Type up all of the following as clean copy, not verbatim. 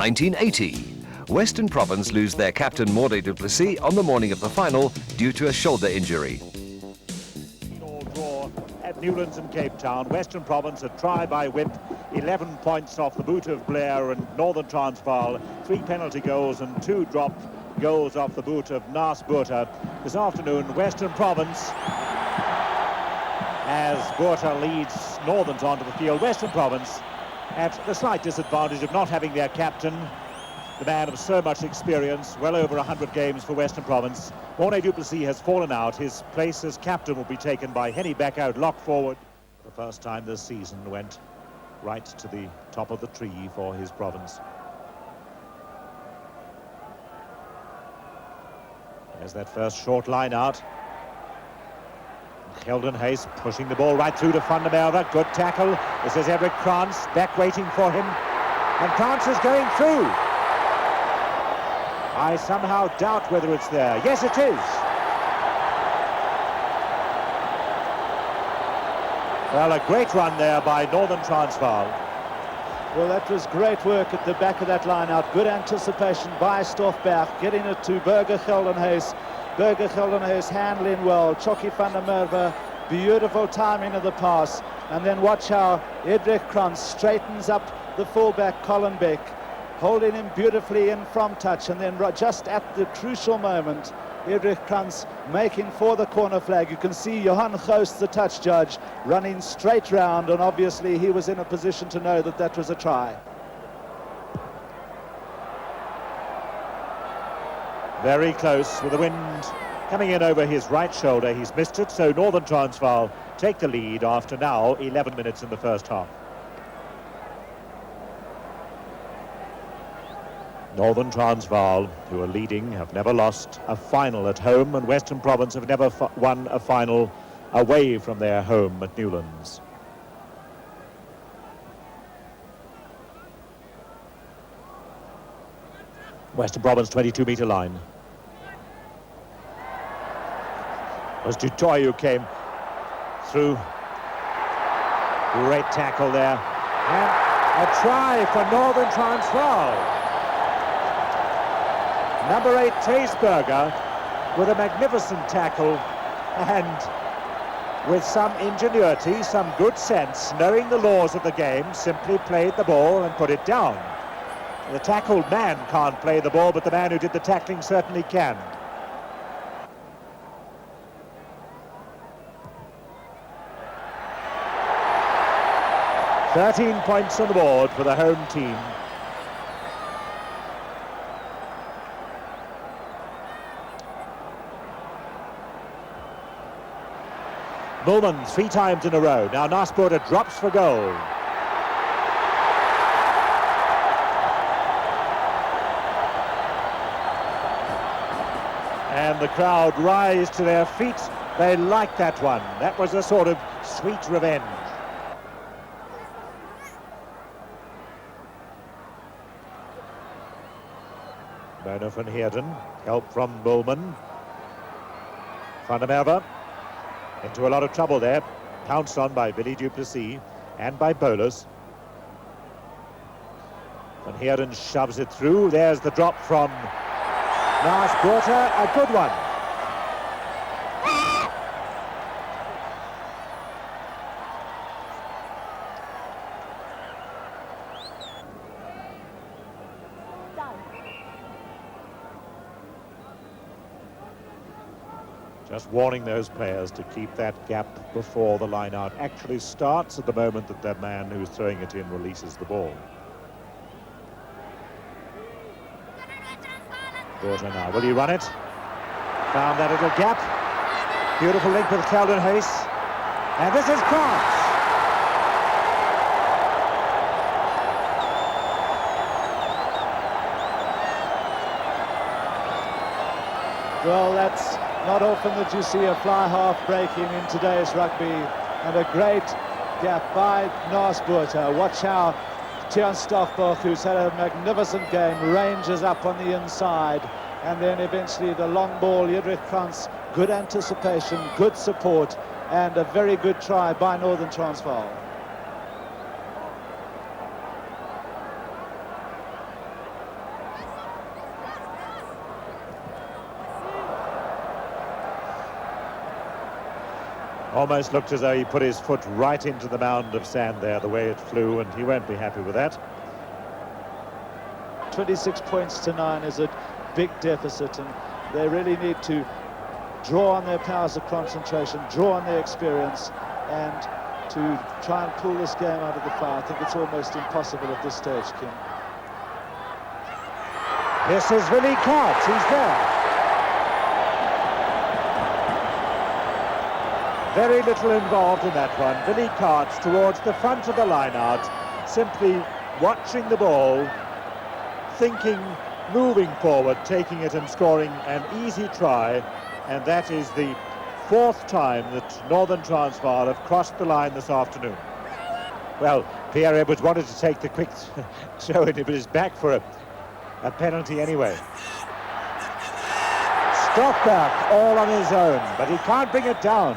1980. Western Province lose their captain Mordet du Plessis on the morning of the final due to a shoulder injury. Draw at Newlands and Cape Town. Western Province a try by whip, 11 points off the boot of Blair and Northern Transvaal, 3 penalty goals and 2 drop goals off the boot of Naas Botha. This afternoon, Western Province, as Botha leads Northerns onto the field, Western Province at the slight disadvantage of not having their captain, the man of so much experience, well over 100 games for Western Province. Mordet du Plessis has fallen out. His place as captain will be taken by Henny Backout, lock forward. For the first time this season went right to the top of the tree for his province. There's that first short line out. Gelden Hayes pushing the ball right through to Van der Merwe. Good tackle. This is Eric Krantz back waiting for him. And Krantz is going through. I somehow doubt whether it's there. Yes, it is. Well, a great run there by Northern Transvaal. Well, that was great work at the back of that line out. Good anticipation by Stoffberg, getting it to Burger Geldenhuis. Burger Geldenhuis handling well. Chokkie van der Merwe, beautiful timing of the pass. And then watch how Edric Krantz straightens up the fullback Colin Beck, holding him beautifully in from touch. And then just at the crucial moment, Edric Krantz making for the corner flag. You can see Johan Ghost, the touch judge, running straight round, and obviously he was in a position to know that that was a try. Very close with the wind coming in over his right shoulder. He's missed it, so Northern Transvaal take the lead after now 11 minutes in the first half. Northern Transvaal, who are leading, have never lost a final at home, and Western Province have never won a final away from their home at Newlands. Western Province 22-metre line. It was Dutoy who came through. Great tackle there. And a try for Northern Transvaal. Number 8, Teisberger, with a magnificent tackle and with some ingenuity, some good sense, knowing the laws of the game, simply played the ball and put it down. The tackled man can't play the ball, but the man who did the tackling certainly can. "13 points on the board for the home team. Mulman 3 times in a row. Now Naas Botha drops for goal. And the crowd rise to their feet. They like that one. That was a sort of sweet revenge. Mona van Heerden, help from Mulman. Van der Merwe into a lot of trouble there, pounced on by Billy du Plessis and by Bolus. Van Heerden shoves it through. There's the drop from Naas Botha, a good one. Just warning those players to keep that gap before the line out actually starts at the moment that the man who's throwing it in releases the ball. Botha now, will he run it? Found that little gap. Beautiful link with Geldenhuis. And this is Krantz. Well, that's not often that you see a fly half breaking in today's rugby, and a great gap by Naas Botha. Watch how Tian Stoffberg, who's had a magnificent game, ranges up on the inside, and then eventually the long ball, Edric Krantz, good anticipation, good support, and a very good try by Northern Transvaal. Almost looked as though he put his foot right into the mound of sand there, the way it flew, and he won't be happy with that. 26 points to 9 is a big deficit, and they really need to draw on their powers of concentration, draw on their experience, and to try and pull this game out of the fire. I think it's almost impossible at this stage, Kim. This is Willie Carts, he's there. Very little involved in that one. Willie Carts towards the front of the line-out, simply watching the ball, thinking, moving forward, taking it and scoring an easy try. And that is the 4th time that Northern Transvaal have crossed the line this afternoon. Well, Pierre Edwards wanted to take the quick throw in, but is back for a penalty anyway. Stoffberg all on his own, but he can't bring it down.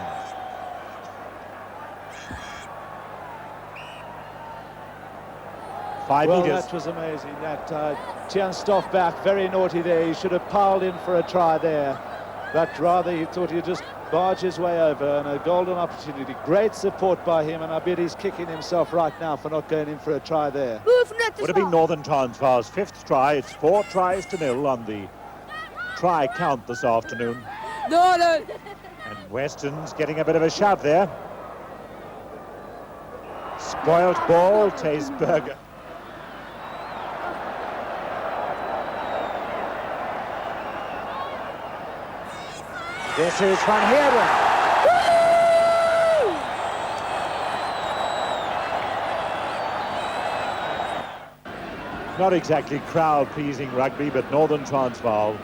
Five meters. That was amazing. That Tian Stoffberg, very naughty there. He should have piled in for a try there, but rather he thought he'd just barge his way over, and a golden opportunity. Great support by him, and I bet he's kicking himself right now for not going in for a try there. Would have been Northern Transvaal's 5th try. It's 4 tries to 0 on the try count this afternoon. No. And Weston's getting a bit of a shove there. Spoilt ball, Taysberger. This is Van Heeren. Not exactly crowd-pleasing rugby, but Northern Transvaal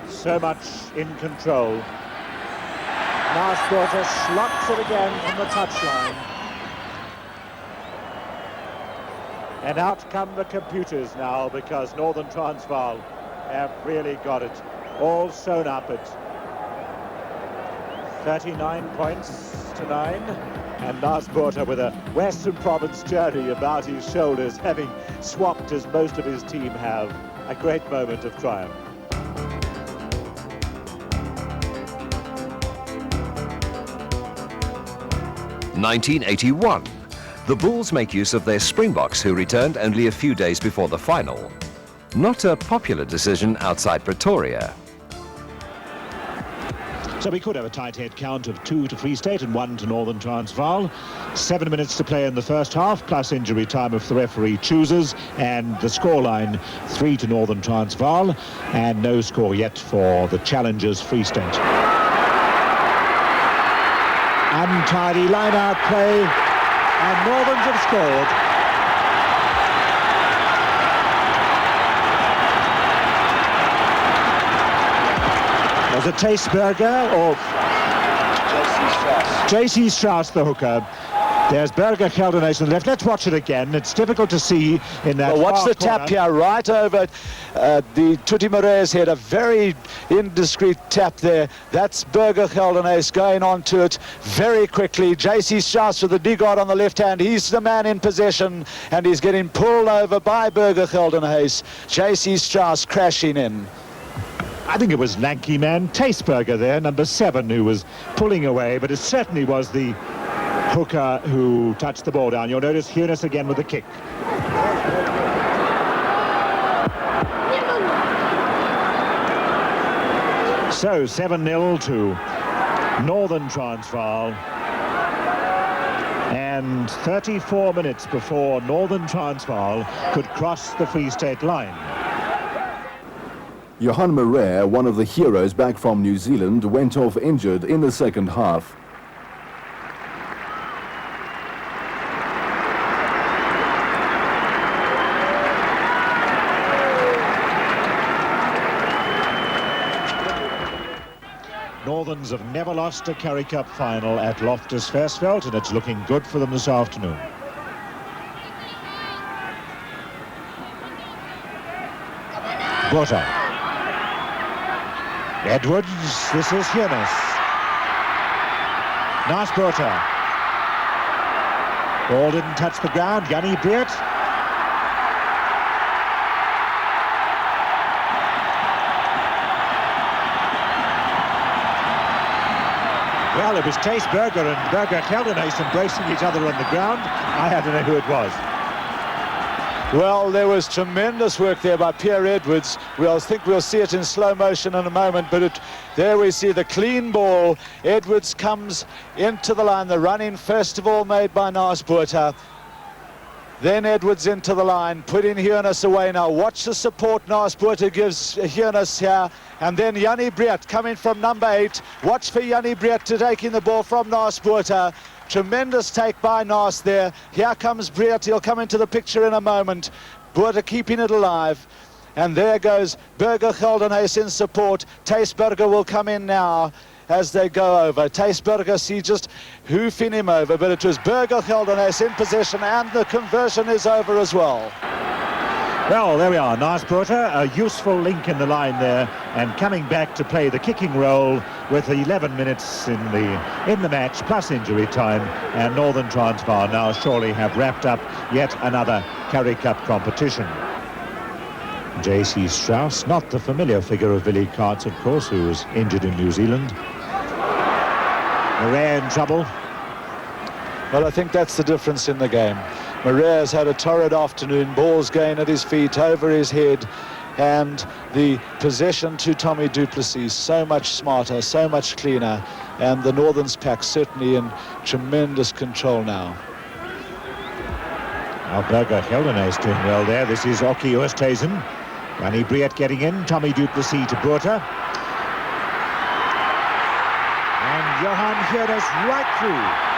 so much in control. Now Skorter slots it again from the touchline. And out come the computers now, because Northern Transvaal have really got it all sewn up at 39 points to 9, and Lars Botha with a Western Province jersey about his shoulders, having swapped as most of his team have. A great moment of triumph. (1981). The Bulls make use of their Springboks, who returned only a few days before the final. Not a popular decision outside Pretoria. So we could have a tight head count of 2 to Free State and 1 to Northern Transvaal. 7 minutes to play in the first half, plus injury time if the referee chooses, and the scoreline 3 to Northern Transvaal, and no score yet for the challengers Free State. Untidy line-out play, and Northerns have scored. Was it Taysberger or J.C. Strauss, the hooker? There's Berger Geldenhuys on the left. Let's watch it again. It's difficult to see in that. Well, watch the corner. tap here, right over the Tutti Moreira's head. A very indiscreet tap there. That's Berger Geldenhuys going on to it very quickly. J.C. Strauss with the D-guard on the left hand. He's the man in possession, and he's getting pulled over by Berger Geldenhuys. J.C. Strauss crashing in. I think it was lanky man Taysberger there, number 7, who was pulling away, but it certainly was the hooker who touched the ball down. You'll notice Hughes again with the kick. So 7-0 to Northern Transvaal. And 34 minutes before Northern Transvaal could cross the Free State line. Johan Moreira, one of the heroes back from New Zealand, went off injured in the second half. Northerns have never lost a Currie Cup final at Loftus Versfeld, and it's looking good for them this afternoon. Botha. Edwards, this is Hughes. Nice Botha. Ball didn't touch the ground. Jannie Beert. Well, it was Chase Burger and Burger Keldernace embracing each other on the ground. I don't know who it was. Well, there was tremendous work there by Pierre Edwards. I think we'll see it in slow motion in a moment, but there we see the clean ball. Edwards comes into the line. The run-in, first of all, made by Naasboerter. Then Edwards into the line, putting Hiernis away now. Watch the support Naasboerter gives Hiernis here. And then Jannie Breet coming from number 8. Watch for Jannie Breet to taking the ball from Naasboerter. Tremendous take by Naas there. Here comes Breet. He'll come into the picture in a moment. Boerter keeping it alive. And there goes Burger Geldenhuys in support. Thijs will come in now as they go over. Thijs see just hoofing him over, but it was Burger Geldenhuys in possession, and the conversion is over as well. Well, there we are. Naasboerter, a useful link in the line there, and coming back to play the kicking role with 11 minutes in the match, plus injury time, and Northern Transvaal now surely have wrapped up yet another Currie Cup competition. J.C. Strauss, not the familiar figure of Willie Carts, of course, who was injured in New Zealand. Murray in trouble. Well, I think that's the difference in the game. Murray has had a torrid afternoon, balls going at his feet, over his head, and the possession to Tommy du Plessis so much smarter, so much cleaner, and the Northerns pack certainly in tremendous control now. Burger Geldenhuys doing well there. This is Okkie Oosthuizen. Jannie Breet getting in, Tommy du Plessis to Boerter. And Johan Hiernis right through.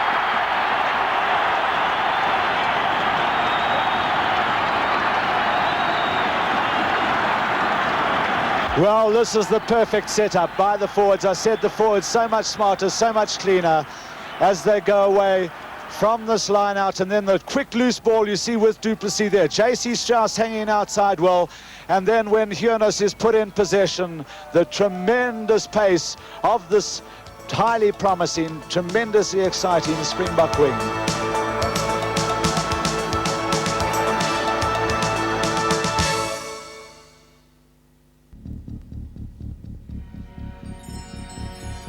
Well, this is the perfect setup by the forwards. I said the forwards so much smarter, so much cleaner as they go away from this line out. And then the quick loose ball you see with du Plessis there. J.C. Strauss hanging outside well. And then when Hiernis is put in possession, the tremendous pace of this highly promising, tremendously exciting Springbok wing.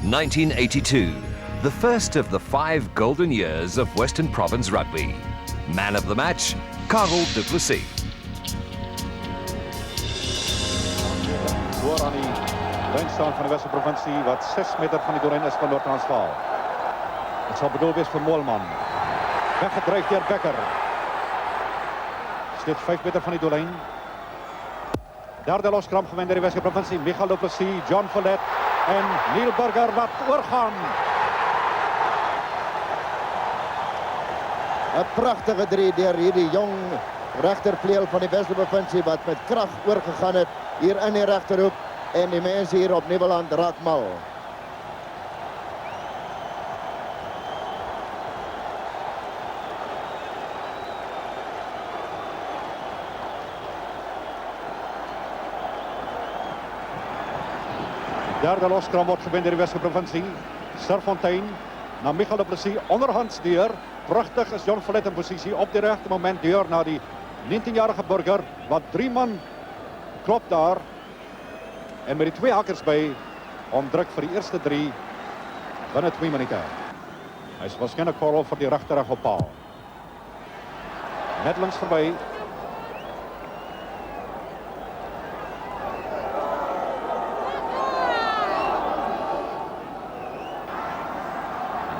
(1982), the first of the 5 golden years of Western Province rugby. Man of the match, Karel du Plessis. Voor aan die lijn staan van de Westerprovincie, wat 6 meter van die doellijn is van Noord-Transvaal. Het zal bedoeld wees voor Moelman. Weggedreigd door Becker. Steeds 5 meter van die doellijn. Derde loskramp gewend door de Westerprovincie. Michael du Plessis, John Follett en Neil Burger wat oorgaan. Een prachtige 3 deur hierdie jong regtervleuel van die Westerprovinsie wat met krag oorgegaan het hier in die regterhoek, en die mense hier op Nieuweland raak mal. Derde loskram wordt gewend door de Westerprovincie. Serfontein naar Michael du Plessis, onderhands deur. Prachtig is John Follett in positie op de rechte moment deur naar die 19-jarige Burger. Wat 3 man klopt daar. En met die 2 hakkers bij om druk voor die eerste 3 binnen 2 minuten. Hij is waarschijnlijk vooral voor die rechterrug op paal. Net langs voorbij.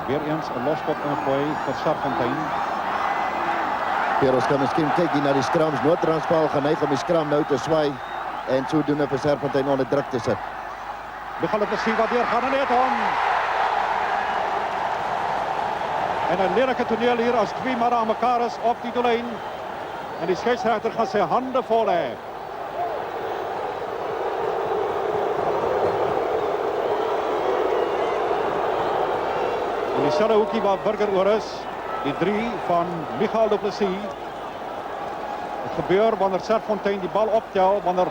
Weer eens een lospot ingooi voor Serfontein. Ons kan miskien kyk naar die scrums. Noord-Transvaal geneig om die scrum nou te zwaai en sodoende vir Serfontein onder druk te sit. Michael du Plessis wat weer gaan net om. En een lelijke toneel hier als 2 mannen aan elkaar is op die doellijn. En die scheidsrechter gaat zijn handen vol hebben. In diezelfde hoekie waar Burger oor is, die 3 van Michael du Plessis. Het gebeurt wanneer Serfontein die bal optelt, wanneer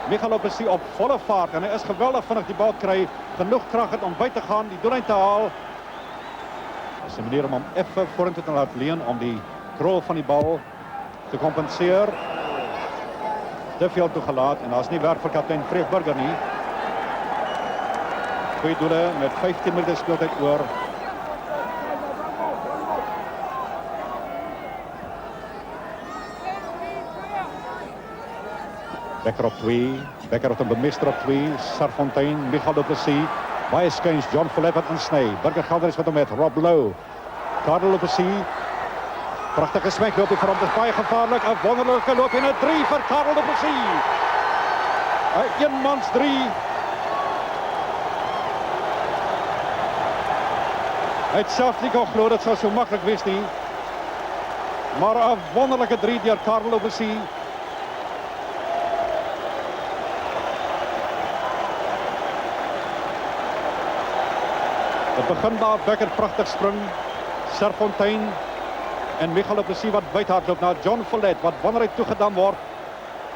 Michael du Plessis op volle vaart, en hij is geweldig vinnig die bal krijgt, genoeg kracht om bij te gaan, die doellijn te halen. Dat is een manier om hem even vorentoe te laten leen, om die krol van die bal te compenseren. Te veel toegelaten, en dat is niet werk voor kapitein Fred Burger niet. 2 doele met 15 minute speeltyd oor. Becker op 2, Becker op 'n bemister op 2, Sarfontein, Michael du Plessis, baie skuins, John Follett wat insny, Burger Gelder is wat hom met, Rob Lowe, Karel du Plessis, pragtige smek loop hy vir hom, dit is baie gevaarlik, 'n wonderlike loop en 'n 3 vir Karel du Plessis. 'n eenmans 3. Hy het self nie kon glo dit sou so maklik wees nie, maar 'n wonderlike 3 deur Karel du Plessis. Het begin daar, Becker prachtig spring, Serfontein en Michael du Plessis wat buithardloop na John Follett wat wanneer hy toegedaan word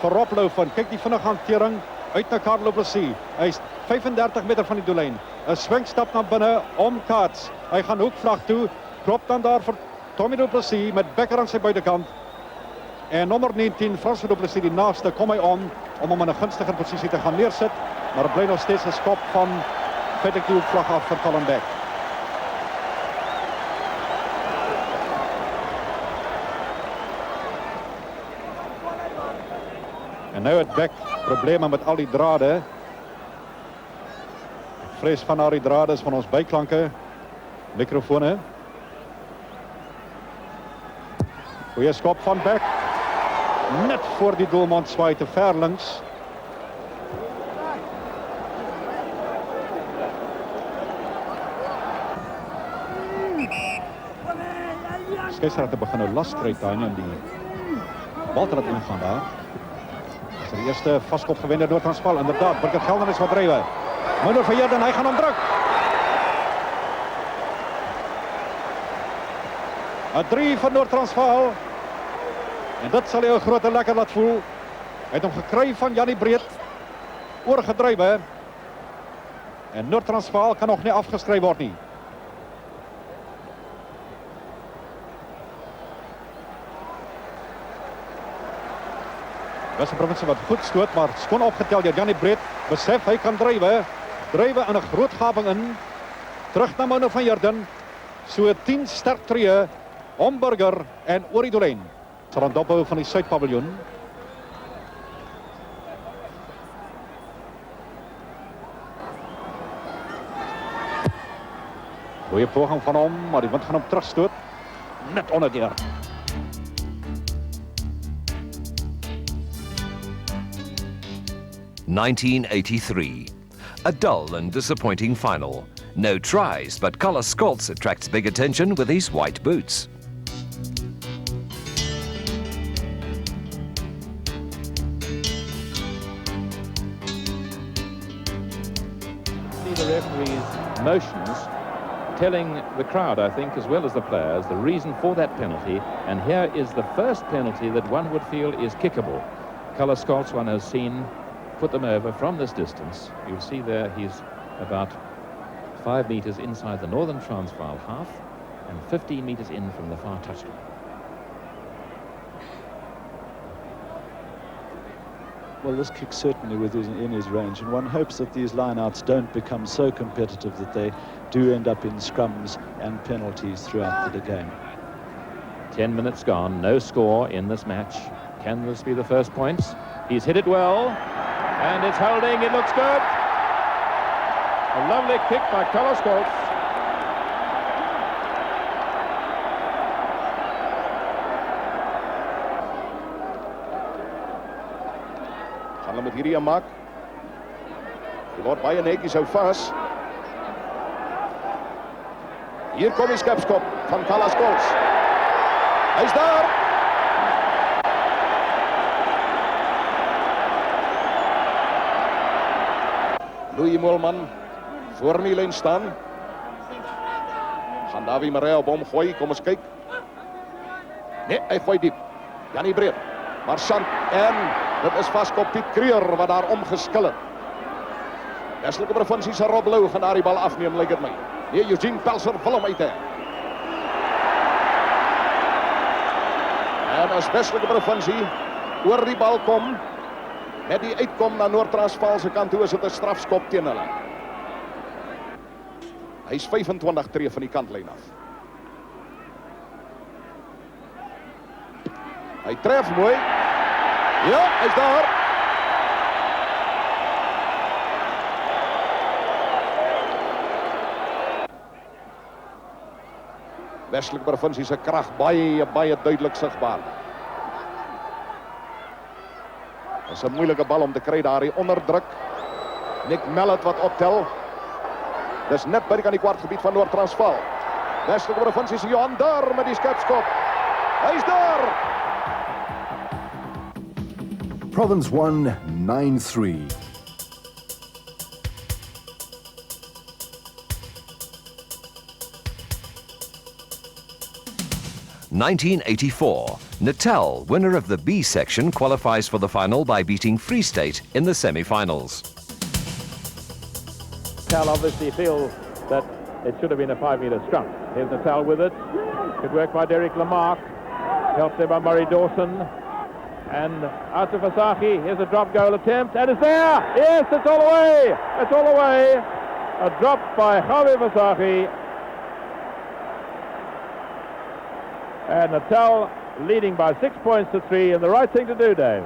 vir Rob Lowe van. Kyk die vinnige hantering uit na Karel du Plessis. Hy is 35 meter van die doellyn. 'n Swingstap na binne om Kaats. Hy gaan hoekvlag toe, klop dan daar vir Tommy du Plessis met Becker aan sy buitekant. En nommer 19, Frans du Plessis, die naaste, kom hy om hom in 'n gunstiger posisie te gaan neersit, maar het bly nog steeds 'n skop van feitlik die hoekvlag af vir Colin Beck. En nou het Beck probleme met al die drade. Ek vrees van die drade is van ons byklanke, mikrofone. Goeie skop van Beck. Net voor die doelman swaai te ver links. Skeiersrechter begin nou las kry tuin en die bal het ingaan daar. As die eerste vaskop gewen deur TRANSVAAL, inderdaad, Burger Gelder is wat drywe. Minor van Heerden, hy gaan hom druk. 'n 3 van TRANSVAAL. En dit sal jou 'n groot lekker laat voel. Hy het hom gekry van Janie Breed, oorgedrywe. En TRANSVAAL kan nog nie afgeskryf word nie. Wesse Provinsie wat goed stoot, maar skoon opgetel deur Janie Breed. Besef hy kan drywe. Drywe in 'n groot gaping in. Terug na Minor van Heerden. So 10 sterk treë om Burger en oor die doellyn. Sal aan dophou van die Suidpaviljoen. Goeie poging van hom, maar die wind gaan hom terugstoot. Net onderdeur. (1983). A dull and disappointing final. No tries, but Carlos Scholz attracts big attention with his white boots. See the referee's motions telling the crowd, I think, as well as the players, the reason for that penalty. And here is the first penalty that one would feel is kickable. Carlos Scholz, one has seen, put them over from this distance. You'll see there he's about 5 meters inside the northern TRANSVAAL half and 15 meters in from the far touchline. Well, this kick certainly within his range, and one hopes that these lineouts don't become so competitive that they do end up in scrums and penalties throughout the game. 10 minutes gone, no score in this match. Can this be the first points? He's hit it well, and it's holding, it looks good. A lovely kick by Carlos Scholz. Gaan hulle met hierdie een maak. Die word baie netjies hou vas. Hier kom die skipskop van Carlos Scholz. Hy's daar. Louis Moelman voor die lyn staan. Gaan Dawie Maree op hom gooi, kom ons kyk. Nee, hy gooi diep. Janie Breed, Marchant en dit is vaskop Piet Creer wat daar omgeskil het. Weselike Provinsie se Rob Lowe gaan daar die bal afneem, lyk dit my. Nee, Eugene Pelser wil hom uit hê. En as Weselike Provinsie oor die bal kom, met die uitkom na Noord-Transvaal se kant toe is dit 'n strafskop teen hulle. Hy's 25 tree van die kantlyn af. Hy tref mooi. Ja, hy's daar. Westelike provinsie se krag baie duidelik sigbaar. Dis 'n moeilike bal om te kry daar, die onderdruk. Nick Mallet wat optel. Dis net by die kwartgebied van Noord-Transvaal. Westelike provinsie se Johan daar met die skepskop. Hy's daar. Province 1, 9-3. (1984), Natal, winner of the B section, qualifies for the final by beating Free State in the semi-finals. Natal obviously feels that it should have been a 5-metre scrum. Here's Natal with it. Good work by Derek Lamarck. Helped there by Murray Dawson. And out to Vasahi. Here's a drop goal attempt. And it's there! Yes, it's all away! It's all away! A drop by Javi Vasahi. And Natal leading by 6 points to 3, and the right thing to do, Dave.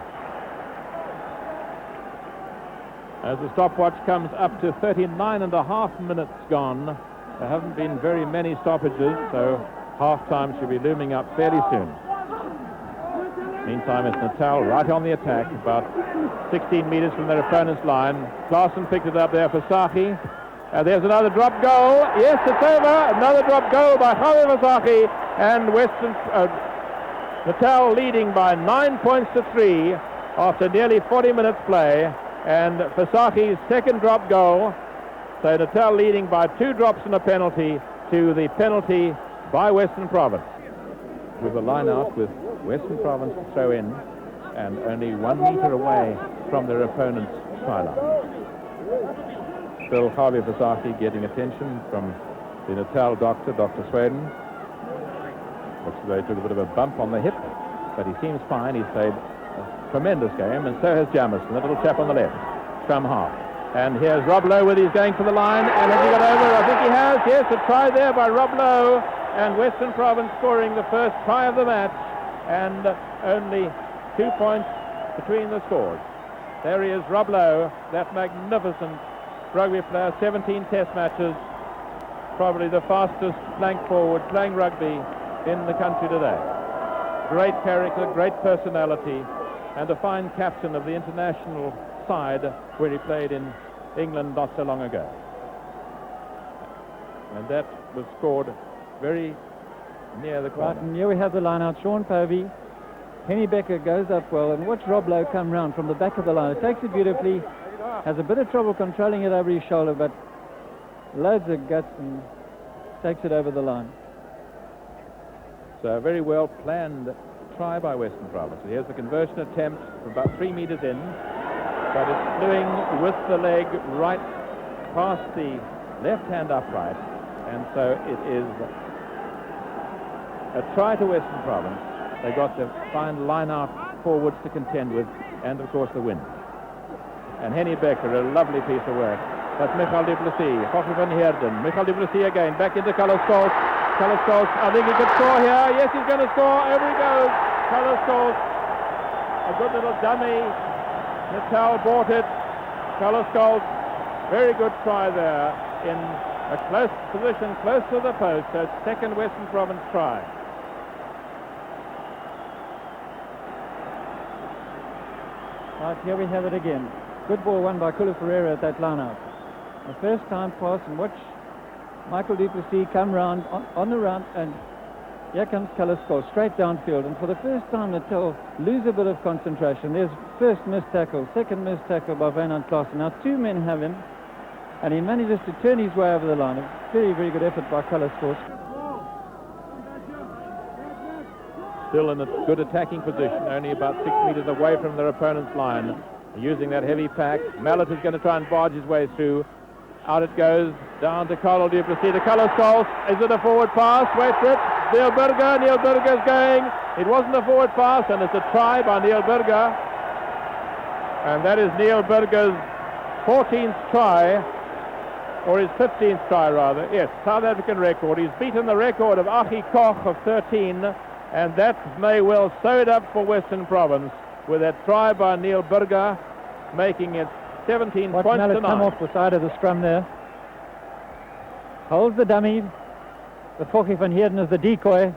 As the stopwatch comes up to 39.5 minutes gone, there haven't been very many stoppages, so half-time should be looming up fairly soon. Meantime, it's Natal right on the attack, about 16 metres from their opponent's line. Clarkson picked it up there for Sahi. There's another drop goal. Yes, it's over. Another drop goal by Javi Vasahi, and Natal leading by 9 points to 3 after nearly 40 minutes play, and Vasahi's second drop goal. So Natal leading by 2 drops and a penalty to the penalty by Western Province. With a line out with Western Province to throw in, and only 1 metre away from their opponent's try line. Still Javi Vasahi getting attention from the Natal doctor, Dr. Sweden. Looks as though he took a bit of a bump on the hip, but he seems fine. He's played a tremendous game, and so has Jamison, the little chap on the left, scrum half. And here's Rob Lowe with his going for the line, and has he got over? I think he has. Yes, a try there by Rob Lowe, and Western Province scoring the first try of the match, and only 2 points between the scores. There he is, Rob Lowe, that magnificent rugby player, 17 test matches, probably the fastest flank forward playing rugby in the country today. Great character, great personality, and a fine captain of the international side where he played in England not so long ago. And that was scored very near the corner. Right, and here we have the line out. Sean Povey, Henny Becker goes up well, and watch Rob Lowe come round from the back of the line. It takes it beautifully, has a bit of trouble controlling it over his shoulder, but loads of guts and takes it over the line. So a very well planned try by Western Province. Here's the conversion attempt from about 3 metres in, but it's flew with the leg right past the left-hand upright, and so it is a try to Western Province. They got the fine line-out forwards to contend with, and of course the wind. And Henny Becker, a lovely piece of work. That's Michael du Plessis, Hoffy van Heerden. Michael du Plessis again, back into Kalleskoos. Kalleskoos, I think he could score here. Yes, he's going to score. Over he goes. Kalleskoos, a good little dummy. Natal bought it. Kalleskoos, very good try there in a close position, close to the post. So second Western Province try. Right, here we have it again. Good ball won by Kulu Ferreira at that line-out. The first time pass, and watch Michael du Plessis come round on the round, and here comes Kalleskoos straight downfield. And for the first time, Natal lose a bit of concentration. There's first missed tackle, second missed tackle by Wynand Klaasen. Now 2 men have him, and he manages to turn his way over the line. A very, very good effort by Kalleskoos. Still in a good attacking position, only about 6 metres away from their opponent's line. Using that heavy pack, Mallet is going to try and barge his way through. Out it goes, down to Carlo du Plessis, to Kalleskoos. Is it a forward pass? Wait for it. Neil Burger is going. It wasn't a forward pass, and it's a try by Neil Burger. And that is Neil Burger's 14th try. or his 15th try rather, yes, South African record. He's beaten the record of Achi Koch of 13, and that may well sew it up for Western Province with that try by Neil Burger, making it 17 Watch points Mallet to 9. come off the side of the scrum there. Holds the dummy. The Forky van Heerden is the decoy.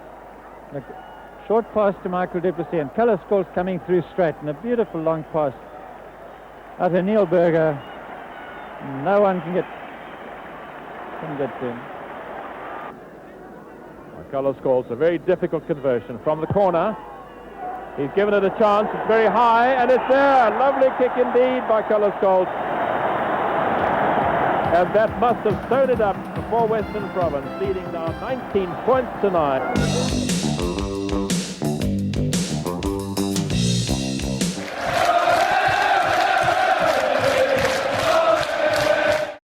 A short pass to Michael du Plessis, and Kalleskols coming through straight, and a beautiful long pass out of Neil Burger. No one can get to him. Kalleskols, a very difficult conversion from the corner. He's given it a chance. It's very high, and it's there. Lovely kick indeed by Kalleskols. And that must have sewed it up for Western Province, leading now 19 points to 9.